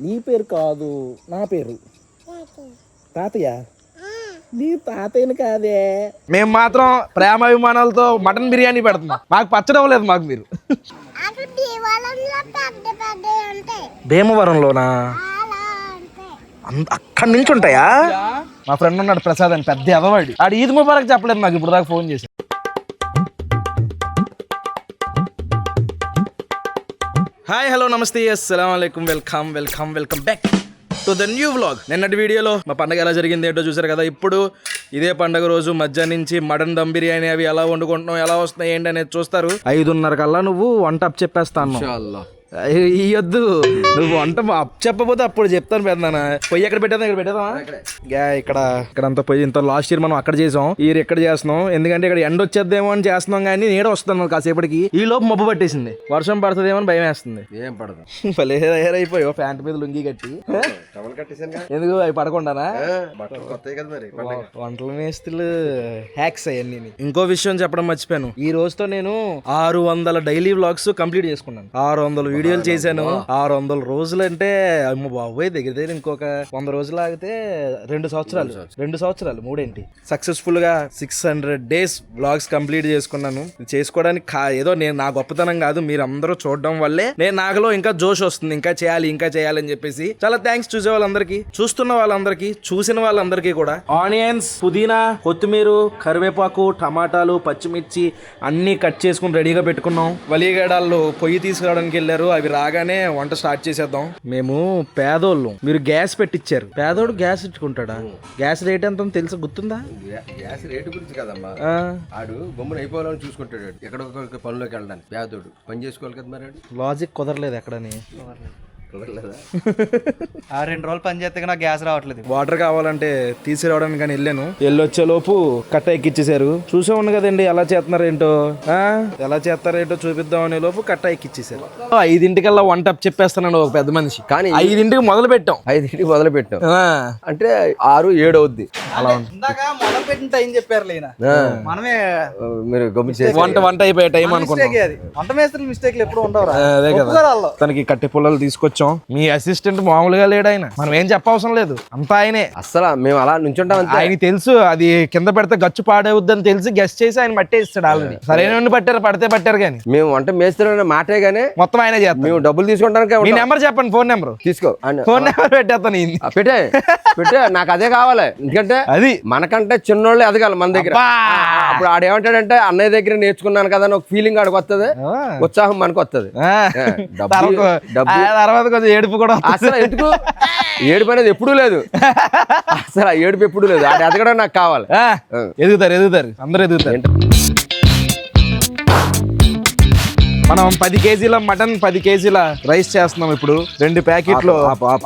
నీ పేరు కాదు, నా పేరు తాతయ్య. నీ తాతయ్యని కాదే. మేము మాత్రం ప్రేమాభిమానాలతో మటన్ బిర్యానీ పెడుతున్నాం. మాకు పచ్చడి అవ్వలేదు. మాకు మీరు భీమవరంలోనా? అక్కడి నుంచి ఉంటాయా? మా ఫ్రెండ్ ఉన్నాడు ప్రసాద్ అని, పెద్ద ఎదవాడి. ఆడు ఈద్ ముబారక్ చెప్పలేదు నాకు ఇప్పుడు దాకా ఫోన్ చేసి. హాయ్, హలో, నమస్తే, అస్సలాము అలైకుం, welcome back to the new vlog. నిన్నటి వీడియోలో మా పండగ ఎలా జరిగింది ఏంటో చూసారు కదా. ఇప్పుడు ఇదే పండగ రోజు మధ్యాహ్నం నుంచి మటన్ దమ్ బిర్యానీ అవి ఎలా వండుకుంటున్నాం, ఎలా వస్తున్నాయి ఏంటి అనేది చూస్తారు. 5:30 కల్లా నువ్వు వంట అప్ చెప్పేస్తాను. ఇయ్యొద్దు, నువ్వు వంట అప్ చెప్పబోతే అప్పుడు చెప్తాను. పెద్దనా పొయ్యి ఎక్కడ పెట్టేదా? ఇక్కడ పెట్టేదా? ఇక్కడంతా పొయ్యి. ఇంత లాస్ట్ ఇయర్ మనం అక్కడ చేసాం, ఇయర్ ఎక్కడ చేస్తున్నాం. ఎందుకంటే ఇక్కడ ఎండ వచ్చేద్దేమో అని చేస్తున్నాం, కానీ నీడ వస్తున్నాం కాసేపటికి. ఈ లోపు మబ్బు పట్టేసింది, వర్షం పడుతుందేమో అని భయం వేస్తుంది. ఏం పడదు, అయిపోయావు ప్యాంట్ మీద లుంగి కట్టి. ఎందుకు అవి పడకుండానా? వంటల మేస్తులు హ్యాక్స్ అవన్నీ. ఇంకో విషయం చెప్పడం మర్చిపోయాను. ఈ రోజుతో నేను 600 డైలీ వ్లాగ్స్ కంప్లీట్ చేసుకున్నాను. 600 వీడియోలు చేశాను. 600 రోజులు అంటే అమ్మ బాబోయ్, దగ్గర ఇంకొక 100 రోజులు ఆగితే 2 సంవత్సరాలు మూడేంటి సక్సెస్ఫుల్ గా 600 days వ్లాగ్స్ కంప్లీట్ చేసుకున్నాను. చేసుకోవడానికి ఏదో నేను నా గొప్పతనం కాదు, మీరు అందరూ చూడడం వల్లే నాకులో ఇంకా జోష్ వస్తుంది. ఇంకా చేయాలి అని చెప్పేసి చాలా థ్యాంక్స్ చూసే వాళ్ళందరికీ, చూస్తున్న వాళ్ళందరికీ, చూసిన వాళ్ళందరికీ కూడా. ఆనియన్స్, పుదీనా, కొత్తిమీర, కరివేపాకు, టమాటాలు, పచ్చిమిర్చి అన్ని కట్ చేసుకుని రెడీగా పెట్టుకున్నాం. వలిగడాల్లో పొయ్యి తీసుకురావడానికి వెళ్ళారు. అవి రాగానే వంట స్టార్ట్ చేసేద్దాం. మేము పేదోళ్ళు, మీరు గ్యాస్ పెట్టించారు. పేదోడు గ్యాస్ ఇచ్చుకుంటాడా? గ్యాస్ రేట్ ఎంత తెలుసు, గుర్తుందా? గ్యాస్ రేటు గురించి కదమ్మా, ఆడు బొమ్మను అయిపోవాలని చూసుకుంటాడు. ఎక్కడొక పనులోకి వెళ్ళడానికి పేదోడు పని చేసుకోవాలి కదా. మరి లాజిక్ కుదరలేదు ఎక్కడని. 2 రోజులు పని చేస్తే నాకు గ్యాస్ రావట్లేదు. వాటర్ కావాలంటే తీసుకురావడానికి కానీ వెళ్ళాను. వెళ్ళొచ్చే లోపు కట్ట ఎక్కిచ్చేసారు. చూసే ఉంది కదండి ఎలా చేస్తున్నారేంటో. ఎలా చేస్తారేంటో చూపిద్దాం అనే లోపు కట్ట ఎక్కిచ్చేసారు. 5:00కల్లా వంట చెప్పేస్తున్నాడు ఒక పెద్ద మనిషి. కానీ 5:00కి మొదలు పెట్టాం. 5:00కి మొదలు పెట్టాం అంటే 6-7 అవుద్ది. అలా మొదలు పెట్టిన టైం చెప్పారు లేనా, మనమే మీరు వంట అయిపోయే టైం అనుకున్నాం. వంట మేస్త్రులు మిస్టేక్లు ఎప్పుడు ఉండవు. అదే కదా, తనకి కట్టె పుల్లలు తీసుకొచ్చాం. మీ అసిస్టెంట్ మామూలుగా లేడు ఆయన, మనం ఏం చెప్పవసరం లేదు, అంతా ఆయనే. అసలు మేము అలా నుంచుంటాం. ఆయన తెలుసు అది కింద పెడితే గచ్చు పాడవుద్దని తెలిసి గెస్ట్ చేసి ఆయన పట్టేస్తాడు. ఆల్రెడీ సరైన పట్టారు కానీ మేము వంట మేస్తున్న మాటే గానీ మొత్తం ఆయన చేస్తాం. మేము డబ్బులు తీసుకుంటానికి మీ నెంబర్ చెప్పండి, ఫోన్ నెంబర్ తీసుకో. ఫోన్ నెంబర్ పెట్టేస్తాను. పెట్టే నాకు అదే కావాలి. ఎందుకంటే అది మనకంటే చిన్నోళ్ళు ఎదగాలి మన దగ్గర. అప్పుడు ఆడేమంటాడంటే అన్నయ్య దగ్గర నేర్చుకున్నాను కదా అని ఒక ఫీలింగ్ ఆడికి వస్తుంది, ఉత్సాహం మనకు వస్తుంది. తర్వాత కొంచెం ఏడుపు కూడా. అసలు ఎందుకు ఏడుపు అనేది ఎప్పుడూ లేదు, అసలు ఏడుపు ఎప్పుడూ లేదు. ఆడ ఎదగడం నాకు కావాలి. ఎదుగుతారు అందరూ ఎదుగుతారు. మనం 10 కేజీల మటన్, 10 కేజీల రైస్ చేస్తున్నాం. ఇప్పుడు 2 ప్యాకెట్లు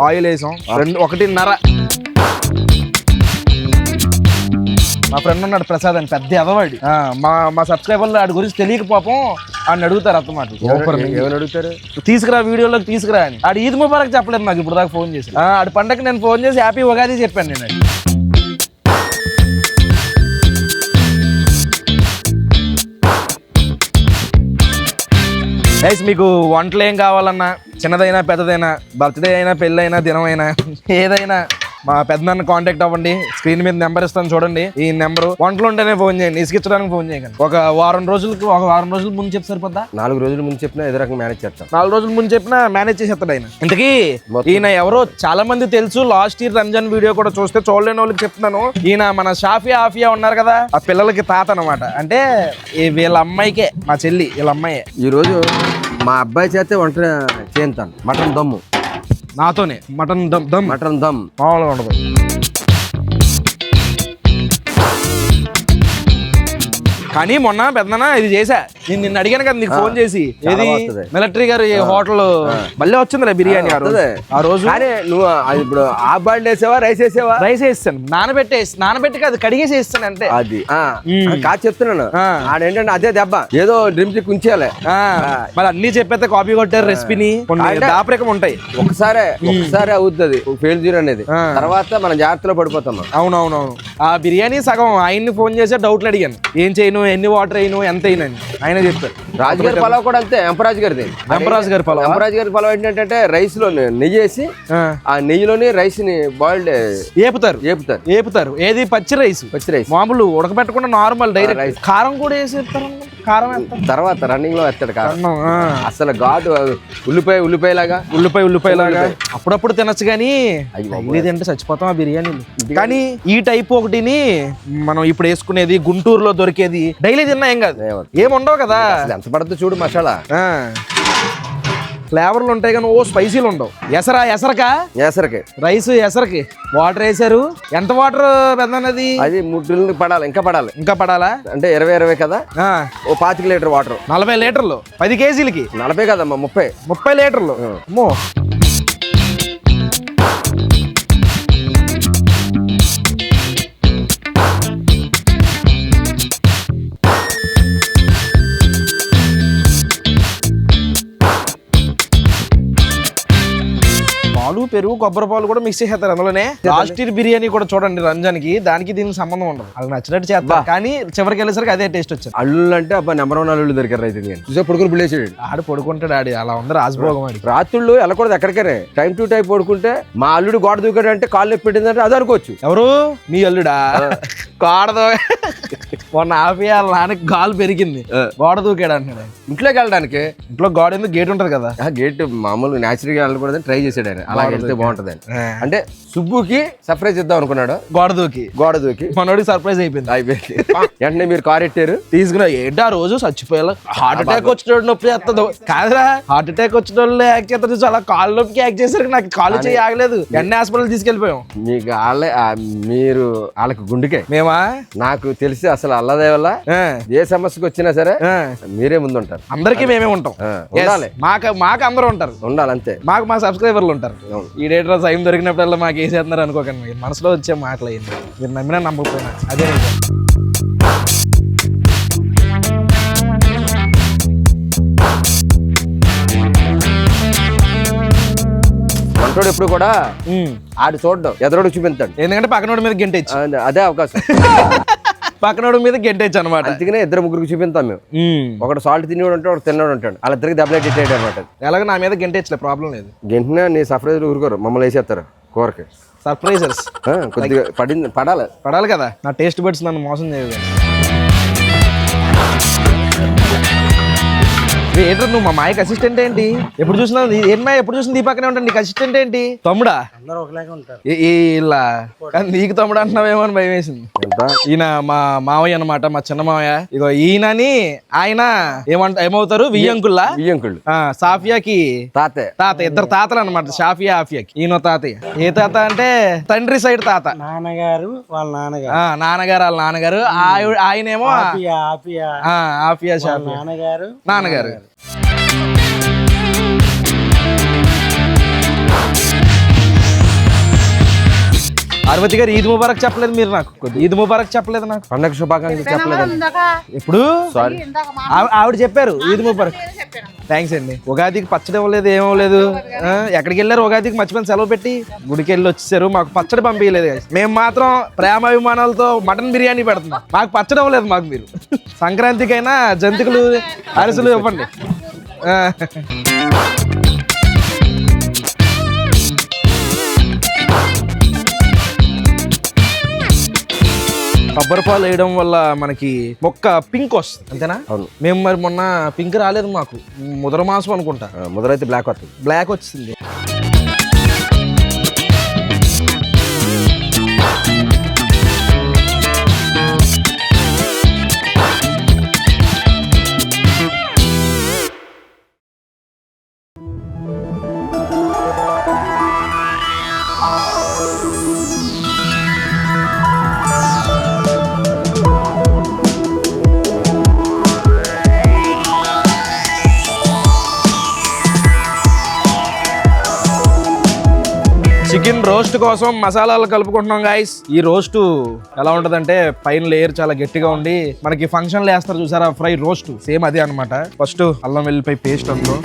ఆయిల్ వేసాం, 1.5. మా ఫ్రెండ్ ఉన్నాడు ప్రసాద్ అని, పెద్ద ఎదవాడి. మా సబ్స్క్రైబర్లు ఆడి గురించి తెలియక పాపం ఆడిని అడుగుతారు. అత్తమాట ఏమని అడుగుతారు, తీసుకురా వీడియోలోకి తీసుకురా అని. ఆడు ఈద్ ముబారక్ చెప్పలేదు నాకు ఇప్పుడు దాకా ఫోన్ చేసి. ఆడి పండగకి నేను ఫోన్ చేసి హ్యాపీ ఉగాది చెప్పాను నేను. గైస్, మీకు వంటలు ఏం కావాలన్నా, చిన్నదైనా పెద్దదైనా, బర్త్డే అయినా, పెళ్ళైనా, దినమైనా, ఏదైనా మా పెద్దనాన్న కాంటాక్ట్ అవ్వండి. స్క్రీన్ మీద నెంబర్ ఇస్తాను చూడండి. ఈ నెంబర్ వంటలు ఉంటేనే ఫోన్ చేయండి, ఇసుకించడానికి ఫోన్ చేయకండి. ఒక వారం రోజుల ముందు చెప్తే సరిపోద్దా? 4 రోజుల ముందు చెప్పినా ఏదో రకంగా మేనేజ్ చేస్తాం. 4 రోజుల ముందు చెప్పినా మేనేజ్ చేసేస్తాడు ఆయన. ఇంతకీ ఈయన ఎవరో చాలా మంది తెలుసు. లాస్ట్ ఇయర్ రంజాన్ వీడియో కూడా చూస్తే చూడలేని వాళ్ళకి చెప్తున్నాను. ఈయన మన ఆఫియా ఉన్నారు కదా, ఆ పిల్లలకి తాత అనమాట. అంటే వీళ్ళ అమ్మాయికే, మా చెల్లి వీళ్ళ అమ్మాయి. ఈ రోజు మా అబ్బాయి చేస్తే వంట చేస్తాను. మటన్ దమ్ము నాతోనే. మటన్ దమ్ మామూలుగా ఉండదు. కానీ మొన్న పెద్దనా ఇది చేసా, నేను నిన్ను అడిగాను కదా నీకు ఫోన్ చేసి. ఏది మిలిటరీ గారి హోటల్ మళ్ళీ వచ్చిందిలే బిర్యానీ ఆ రోజు. నువ్వు ఇప్పుడు ఆ బాండ్ వేసావా, రైస్ వేసావా? రైస్ వేస్తాను, నానబెట్టి కాదు కడిగేసి వేస్తాను అంతే. అది కాదు చెప్తున్నాను. ఆడేంటంటే అదే దెబ్బ ఏదో డ్రీమ్ కి ఉంచేయాలి. మరి అన్ని చెప్పేస్తే కాపీ కొట్టారు రెసిపీని. దాపరికం ఉంటాయి. ఒకసారి అవుతుంది ఫెయిల్యూర్ అనేది, తర్వాత మనం జాగ్రత్తలో పడిపోతాం. అవునవునవును. ఆ బిర్యానీ సగం ఆయన్ని ఫోన్ చేసి డౌట్లు అడిగాను, ఏం చేయను ఎన్ని వాటర్ అయినా ఎంత అయినా ఆయన చెప్తారు. రాజుగారి పలావ్ కూడా అంతే, ఎంపరాజు గారిది. ఎంపరాజు గారి పలావ్. ఎంపరాజు గారి పలావ్ ఏంటంటే రైస్ లో నెయ్యి వేసి ఆ నెయ్యిలోని రైస్ ని బాయిల్డ్ ఏపుతారు. ఏది పచ్చి రైస్ మామూలు ఉడకబెట్టకుండా నార్మల్ డైరెక్ట్. కారం కూడా వేసేస్తారు. కారం తర్వాత రన్నింగ్ లో వేస్తాడు కారం. అసలు ఘాటు ఉల్లిపాయ లాగా అప్పుడప్పుడు తినచ్చు కానీ అంటే చచ్చిపోతాం ఆ బిర్యానీలు. కానీ ఈ టైప్ ఒకటిని మనం ఇప్పుడు వేసుకునేది గుంటూరులో దొరికేది డైలీ తిన్నా ఏం కాదు, ఏముండవు కదా. ఎంత పడుతుంది చూడు మసాలా. ఫ్లేవర్లు ఉంటాయి కానీ స్పైసీలు ఉండవు. ఎసరకి రైస్ ఎసరకి వాటర్ వేసారు. ఎంత వాటర్ పెద్దది? అది 3 పడాలి. ఇంకా పడాలా అంటే 20 కదా. ఓ 25 లీటర్ వాటర్. 40 లీటర్లు 10 కేజీలకి. 40 కదమ్మా, 30 లీటర్లు. అమ్మో. పాలు, పెరుగు, కొబ్బరి పాలు కూడా మిక్స్ చేస్తారు అందులోనే. లాస్ట్ ఇయర్ బిర్యానీ కూడా చూడండి రంజాన్ కి, దానికి దీనికి సంబంధం ఉండదు. వాళ్ళు నచ్చినట్టు చేస్తారు కానీ చివరికి వెళ్ళేసరికి అదే టేస్ట్ వచ్చింది. అల్లుళ్ళు అంటే అబ్బా నెంబర్ 1 అల్లుళ్ళు దొరికారు. అయితే చూసే పడుకుని పిల్లేసాడు. ఆడు పడుకుంటాడు. అలా ఉంది రాజభోగం. రాత్రుళ్ళు వెళ్ళకూడదు ఎక్కడికనే. టైం టు టైం పడుకుంటే మా అల్లుడు గోడ దూకాడు అంటే కాళ్ళు నొప్పి పెట్టిందంటే అది అనుకోవచ్చు. ఎవరు? మీ అల్లుడా? గోడదో మొన్న ఆఫీ వాళ్ళ నాన్నకి గాలు పెరిగింది, గోడ దూకాడు అంటున్నాడు. ఇంట్లోకి వెళ్ళడానికి ఇంట్లో గోడ ఎందుకు గేట్ ఉంటది కదా. గేట్ మామూలుగా న్యాచురల్ గా వెళ్ళకూడదని ట్రై చేసాడు ఆయన. అలా వెళ్తే బాగుంటది అంటే సుబ్బుకి సర్ప్రైజ్ ఇద్దాం అనుకున్నాడు. గోడ దూకి మనోడికి సర్ప్రైజ్ అయిపోయింది. వెంటనే మీరు కార్ ఎట్టారు తీసుకున్నా. ఏంటి ఆ రోజు చచ్చిపోయేలా హార్ట్ అటాక్ వచ్చిన నొప్పి చేస్తుంది కాదురా. హార్ట్ అటాక్ వచ్చిన వాళ్ళు యాక్ట్ చేస్తారు చూసి అలా కాళ్ళు నొప్పికి యాక్ట్ చేసరికి నాకు కాళ్ళు చేయి ఆగలేదు. ఎన్ని హాస్పిటల్ తీసుకెళ్ళిపోయాం. మీకు మీరు వాళ్ళకి గుండెకే. మేమా? నాకు తెలిసి అసలు అల్లదే వల్ల ఏ సమస్యకి వచ్చినా సరే మీరే ముందు ఉంటారు. అందరికీ మేమే ఉంటాం. మాకు అందరూ ఉంటారు. ఉండాలంతే. మాకు మా సబ్స్క్రైబర్లు ఉంటారు. ఈ డేట్ టైం దొరికినప్పుడల్లా మాకు వేసేస్తున్నారు అనుకోకండి. మనసులో వచ్చే మాటలు అయింది. మీరు నమ్మినా నమ్మకపోయినా అదే. వంటోడు ఎప్పుడు కూడా ఆడు చూడడం ఎదరోడు చూపిస్తాడు. ఎందుకంటే పక్కనోడి మీద గెంటేచ్చు. అదే అవకాశం. పక్కనోడి మీద గెంటేచ్చు అనమాట. అందుకనే 2-3 చూపిస్తాం మేము. ఒకటి సాల్ట్ తినేవాడు ఉంటాడు, ఒకటి తిన్నాడు ఉంటాడు. అలా 3 దెబ్బలు తిట్టాడు అనమాట. ఎలాగో నా మీద గెంటేచ్చలే, ప్రాబ్లం లేదు. గెంటినా నీ సర్ప్రైజ్ ఊరుకోరు, మమ్మల్ని వేసేస్తారు కూరకి. సర్ప్రైజర్స్ కొద్దిగా పడాలి కదా. నా టేస్ట్ బడ్స్ నన్ను మోసం చేయదు. ఏంటో నువ్వు మా మాయకి అసిస్టెంట్ ఏంటి? ఎప్పుడు చూసినా ఎప్పుడు చూసిన నీ పక్కనే ఉంటాడు. నీకు అసిస్టెంట్ ఏంటి? తమ్ముడా? ఇలా కానీ నీకు తమ్ముడు అంటున్నావేమో అని భయం వేసింది. ఈయన మా మావయ్య అనమాట, మా చిన్న మావయ్య. ఇగో ఈయనని ఆయన ఏమవుతారు? వియ్యంకుల్లా. సాఫియాకి తాత. ఇద్దరు తాతలు అనమాట, షాఫియా ఆఫియాకి. ఈయన తాతయ్య. ఏ తాత అంటే తండ్రి సైడ్ తాత. నాన్నగారు వాళ్ళ నాన్నగారు. ఆయనేమో ఆఫియా షాఫియా నాన్నగారు. పార్వతి గారు ఈద్ ముబారక్ చెప్పలేదు మీరు నాకు. ఈద్ ముబారక్ చెప్పలేదు నాకు. పండగ శుభాకాంక్షలు చెప్పలేదు. ఎప్పుడు? సారీ, ఆవిడ చెప్పారు ఈద్ ముబారక్. థ్యాంక్స్ అండి. ఉగాదికి పచ్చడి ఇవ్వలేదు, ఏమవ్వలేదు. ఎక్కడికి వెళ్ళారు ఉగాదికి? మర్చిపోయిన సెలవు పెట్టి గుడికి వెళ్ళి వచ్చేసారు. మాకు పచ్చడి పంపించలేదు. మేము మాత్రం ప్రేమాభిమానాలతో మటన్ బిర్యానీ పెడుతున్నాం. మాకు పచ్చడి ఇవ్వలేదు. మాకు మీరు సంక్రాంతికైనా జంతికలు అరిసెలు ఇవ్వండి. కొబ్బరి పాలు వేయడం వల్ల మనకి మొక్క పింక్ వస్తుంది, అంతేనా? అవును. మేము మరి మొన్న పింక్ రాలేదు మాకు. ముదర మాసం అనుకుంటా. ముదరైతే బ్లాక్ వచ్చింది. చికెన్ రోస్ట్ కోసం మసాలాలు కలుపుకుంటున్నాం గాయస్. ఈ రోస్ట్ ఎలా ఉంటదంటే పైన లేయర్ చాలా గట్టిగా ఉండి మనకి ఫంక్షన్లు వేస్తారు చూసారా ఫ్రై రోస్ట్, సేమ్ అదే అనమాట. ఫస్ట్ అల్లం వెల్లిపాయ పేస్ట్ అందులో,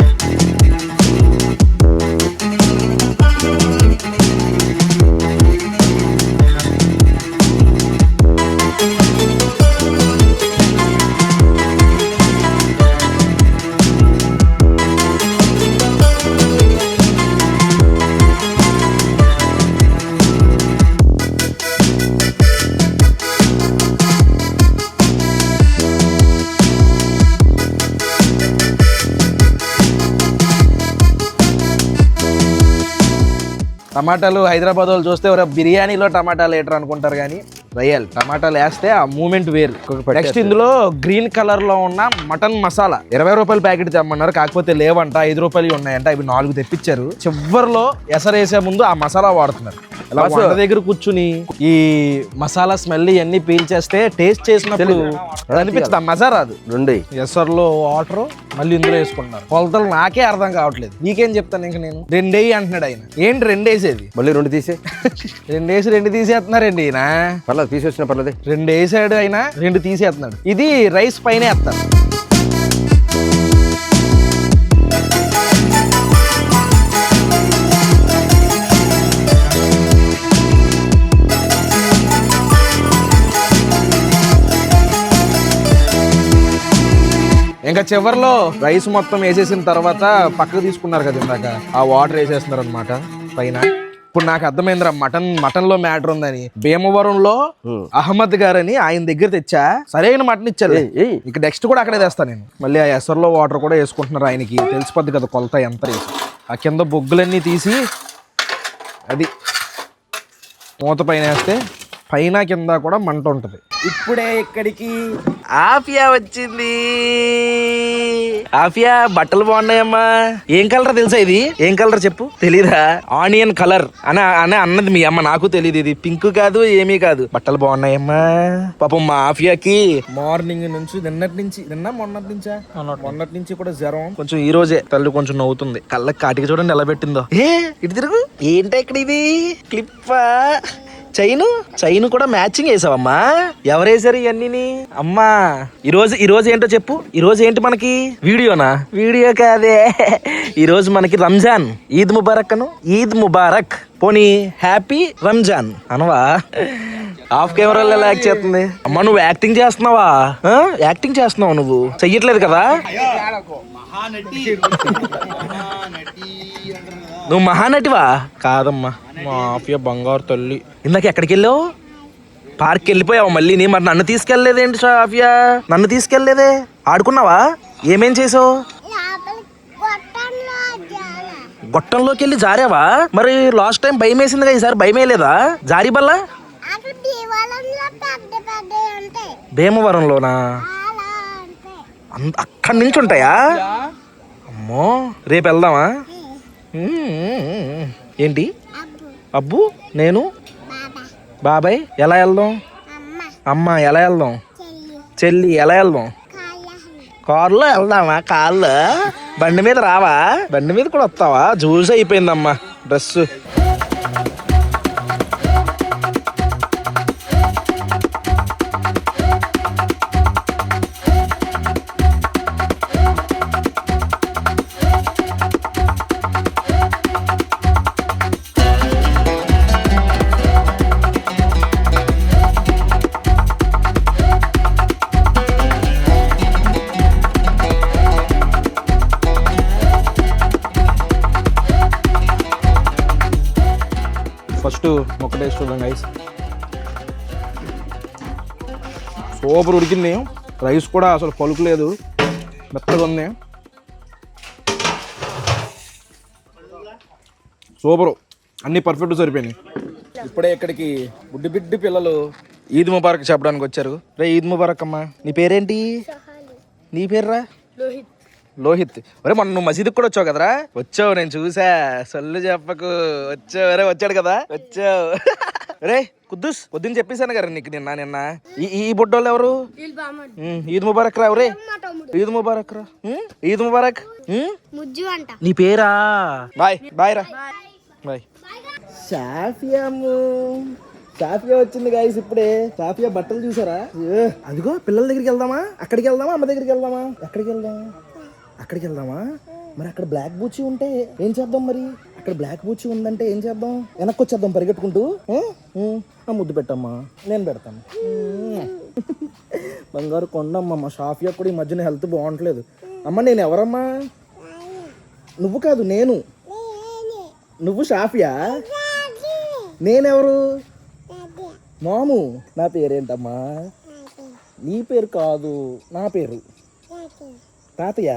టమాటాలు హైదరాబాద్ వాళ్ళు చూస్తే ఎవరో బిర్యానీలో టమాటాలు వేయటరు అనుకుంటారు కానీ రొయ్యల్ టమాటాలు వేస్తే ఆ మూమెంట్ వేరు. నెక్స్ట్ ఇందులో గ్రీన్ కలర్ లో ఉన్న మటన్ మసాలా 20 రూపాయల ప్యాకెట్ తెమ్మన్నారు, కాకపోతే లేవంట, 5 రూపాయలు ఉన్నాయంట. అవి 4 తెప్పించారు. చివరిలో ఎసరేసే ముందు ఆ మసాలా వాడుతున్నారు. ఇలా వంట దగ్గర కూర్చుని ఈ మసాలా స్మెల్ ఇవన్నీ పీల్చేస్తే టేస్ట్ చేసినప్పుడు అనిపిస్తుంది. ఆ మజా రాదు. ఎసర్లో వాటర్ మళ్ళీ ఇందులో వేసుకుంటున్నారు. కొలతలు నాకే అర్థం కావట్లేదు. నీకేం చెప్తాను ఇంక నేను. 2 అంటున్నాడు ఆయన. ఏంటి 2 వేసేది? మళ్ళీ 2 తీసే 2 వేసి 2 తీసేస్తున్నారండి ఈయన. పర్లేదు తీసేసిన పర్లేదు. 2 వేసాడు ఆయన, 2 తీసేస్తున్నాడు. ఇది రైస్ పైన వేస్తారు. ఇంకా చివరిలో రైస్ మొత్తం వేసేసిన తర్వాత పక్కకు తీసుకున్నారు కదా ఇందాక, ఆ వాటర్ వేసేస్తున్నారు అనమాట పైన. ఇప్పుడు నాకు అర్థమైందిరా మటన్ లో మ్యాటర్ ఉందని. భీమవరంలో అహ్మద్ గారని ఆయన దగ్గర తెచ్చా, సరైన మటన్ ఇచ్చారు. ఇక నెక్స్ట్ కూడా అక్కడే తెస్తాను నేను. మళ్ళీ ఆ ఎసర్లో వాటర్ కూడా వేసుకుంటున్నారు. ఆయనకి తెలిసిపోద్ది కదా కొలత ఎంత వేసి. ఆ కింద బొగ్గులన్నీ తీసి అది మూత పైన వేస్తే పైన కింద కూడా మంట ఉంటుంది. ఇప్పుడే ఇక్కడికి ఆఫియా వచ్చింది. ఆఫియా బట్టలు బాగున్నాయమ్మా. ఏం కలర్ తెలుసా ఇది? ఏం కలర్ చెప్పు. తెలీదా? ఆనియన్ కలర్ అని అన్నది మీ అమ్మ. నాకు తెలియదు. ఇది పింక్ కాదు, ఏమీ కాదు. బట్టలు బాగున్నాయమ్మా. పాపం మా ఆఫియాకి మార్నింగ్ నుంచి మొన్నటి నుంచి కూడా జ్వరం. కొంచెం ఈ రోజే తల్లి కొంచెం నవ్వుతుంది. కళ్ళకి కాటికి చూడండి ఎలా పెట్టిందో. ఇటు తిరుగు. ఏంటో ఇక్కడ ఇది క్లిప్పా? చైన్ కూడా మ్యాచింగ్ వేసావమ్మా. ఎవరేసారు ఇవన్నీ? అమ్మా ఈరోజు ఏంటో చెప్పు. ఈరోజు ఏంటి మనకి? వీడియోనా? వీడియో కాదే. ఈరోజు మనకి రంజాన్. ఈద్ ముబారక్ అను. ఈద్ ముబారక్. పోనీ హ్యాపీ రంజాన్ అనవా? ఆఫ్ కెమెరాలో ఎలా యాక్ట్ చేస్తుంది అమ్మా? నువ్వు యాక్టింగ్ చేస్తున్నావా? యాక్టింగ్ చేస్తున్నావు నువ్వు. చెయ్యట్లేదు కదా? నువ్వు మహానటివా? కాదమ్మా, మా ఆఫియా బంగారు తల్లి. ఇందాక ఎక్కడికి వెళ్ళావు? పార్క్కి వెళ్ళిపోయావు మళ్ళీ. మరి నన్ను తీసుకెళ్ళలేదేంటి ఆఫియా? నన్ను తీసుకెళ్ళలేదే. ఆడుకున్నావా? ఏమేం చేసావు? గొట్టంలోకి వెళ్ళి జారావా? మరి లాస్ట్ టైం భయం వేసిందిగా, ఈసారి భయం వేయలేదా? జారి బల్ల భీమవరంలోనా? అక్కడి నుంచి ఉంటాయా? అమ్మో, రేపు వెళ్దామా? ఏంటి? అబ్బు, నేను, బాబాయ్ ఎలా వెళ్దాం? అమ్మ ఎలా వెళ్దాం? చెల్లి ఎలా వెళ్దాం? కారులో వెళ్దామా? కార్లో? బండి మీద రావా? బండి మీద కూడా వస్తావా? జ్యూస్ అయిపోయిందమ్మా డ్రెస్సు. ఫస్ట్ మొక్క టేస్ట్ చూడండి గైస్. సూపర్ ఉడికింది. రైస్ కూడా అసలు పలుకులేదు, మెత్తగా ఉంది. సూపరు, అన్నీ పర్ఫెక్ట్ సరిపోయినాయి. ఇప్పుడే ఇక్కడికి బుడ్డి పిల్లలు ఈద్ ముబారక్ చెప్పడానికి వచ్చారు. రే ఈద్ ముబారక్ అమ్మా. నీ పేరేంటి? నీ పేర్రా? లోహిత్. ఒరే మొన్న నువ్వు మసీదుకి కూడా వచ్చావు కదరా? వచ్చావు, నేను చూసా. సొల్లు చెప్పకు. వచ్చావు. రే వచ్చాడు కదా, వచ్చావు. రే కుద్దూస్, పొద్దున్న చెప్పేశాను కదా నీకు నిన్న. ఈ బుడ్డోళ్ళు ఎవరు? ఈద్ ముబారక్ రా. రే ఈద్ ముబారక్ రా. ఈద్ ముబారక్. నీ పేరా? బాయ్ రా. బాయ్. సాఫియా వచ్చింది గాయస్ ఇప్పుడే. సాఫియా బట్టలు చూసారా? అదిగో పిల్లల దగ్గరికి వెళ్దామా? అక్కడికి వెళ్దామా? అమ్మ దగ్గరికి వెళ్దామా? ఎక్కడికి వెళ్దాం? అక్కడికి వెళ్దామా? మరి అక్కడ బ్లాక్ బూచి ఉంటే ఏం చేద్దాం? మరి అక్కడ బ్లాక్ బూచి ఉందంటే ఏం చేద్దాం? వెనక్కి వచ్చేద్దాం పరిగెట్టుకుంటూ. ముద్దు పెట్టమ్మా, నేను పెడతాను. బంగారు కొండమ్మ. మా షాఫియా కూడా ఈ మధ్యన హెల్త్ బాగుంటలేదు. అమ్మ నేను ఎవరమ్మా? నువ్వు కాదు, నేను. నువ్వు షాఫియా, నేనెవరు? మాము. నా పేరేంటమ్మా? నీ పేరు కాదు, నా పేరు తాతయ్య.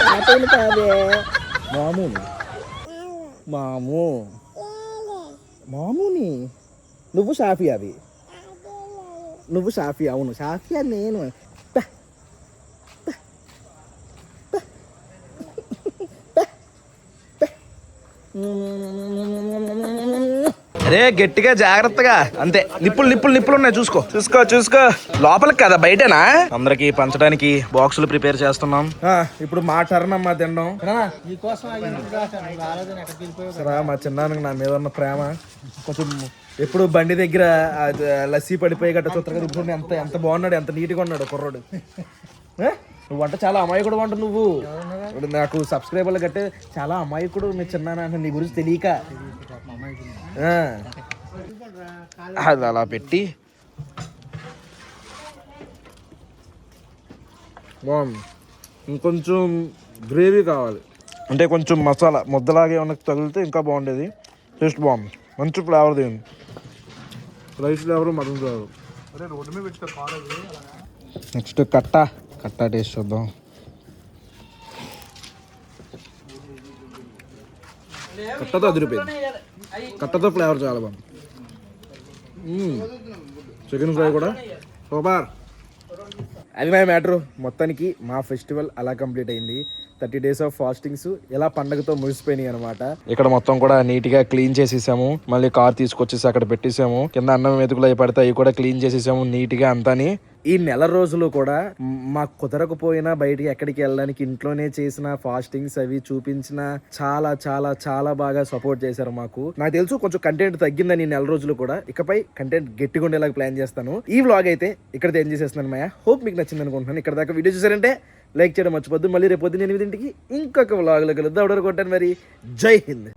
తాతయ్యని కాదే, మామూలు. మాము మాముని నువ్వు షాఫియావి నువ్వు షాఫియా అవును షాఫియా నేను ప. ప. ప. ప. ప. అరే గట్టిగా జాగ్రత్తగా అంతే నిప్పులు నిప్పులు నిప్పులు ఉన్నాయి చూసుకో చూసుకో చూసుకో లోపలికి కదా బయటనా అందరికి పంచడానికి బాక్సులు ప్రిపేర్ చేస్తున్నాం ఇప్పుడు మా టర్న్ అమ్మా తినడం సరే మా చిన్నానికి నా మీద ఉన్న ప్రేమ కొంచెం ఎప్పుడు బండి దగ్గర లస్సీ పడిపోయి గట్ట చూస్తారు ఇప్పుడు ఎంత ఎంత బాగున్నాడు ఎంత నీట్గా ఉన్నాడు కుర్రోడు నువ్వు వంట చాలా అమాయకుడు వంట నువ్వు ఇప్పుడు నాకు సబ్స్క్రైబర్లు కట్టే చాలా అమాయకుడు మీ చిన్నాన్న అంటే నీ గురించి తెలియక అది అలా పెట్టి బాగుంది ఇంకొంచెం గ్రేవీ కావాలి అంటే కొంచెం మసాలా ముద్దలాగే మనకు తగిలితే ఇంకా బాగుండేది టేస్ట్ బాగుంది మంచి ఫ్లేవర్ దిగింది rice flavour mutton flavour next కట్టా టేస్ట్ చూద్దాం కట్టతో అదిరిపోయింది కట్టతో ఫ్లేవర్ చాలా బాగుంది చికెన్ ఫ్రై కూడా సూపర్ అది మా మ్యాటర్ మొత్తానికి మా ఫెస్టివల్ అలా కంప్లీట్ అయింది 30 days ఆఫ్ ఫాస్టింగ్స్ ఇలా పండగతో ముగిసిపోయినాయి అనమాట ఇక్కడ మొత్తం కూడా నీట్ గా క్లీన్ చేసేసాము మళ్ళీ కార్ తీసుకొచ్చేసి అక్కడ పెట్టేసాము కింద అన్నం మెతుకులు అవి పడితే అవి కూడా క్లీన్ చేసేసాము నీట్ గా అంతాని ఈ నెల రోజులు కూడా మాకు కుదరకపోయినా బయటికి ఎక్కడికి వెళ్ళడానికి ఇంట్లోనే చేసిన ఫాస్టింగ్స్ అవి చూపించిన చాలా చాలా చాలా బాగా సపోర్ట్ చేశారు మాకు నాకు తెలుసు కొంచెం కంటెంట్ తగ్గిందని ఈ నెల రోజులు కూడా ఇకపై కంటెంట్ గట్టిగా ఉండేలాగా ప్లాన్ చేస్తాను ఈ వ్లాగ్ అయితే ఇక్కడ ఏం చేసేస్తున్నాను మాయా హోప్ మీకు నచ్చింది అనుకుంటున్నాను ఇక్కడ దాకా వీడియో చూసారంటే లైక్ చేయడం మర్చిపోద్దు మళ్ళీ రేపు పొద్దున్న 8 ఇంకొక వ్లాగ్లో కలుద్దాం కొట్టాను మరి జై హింద్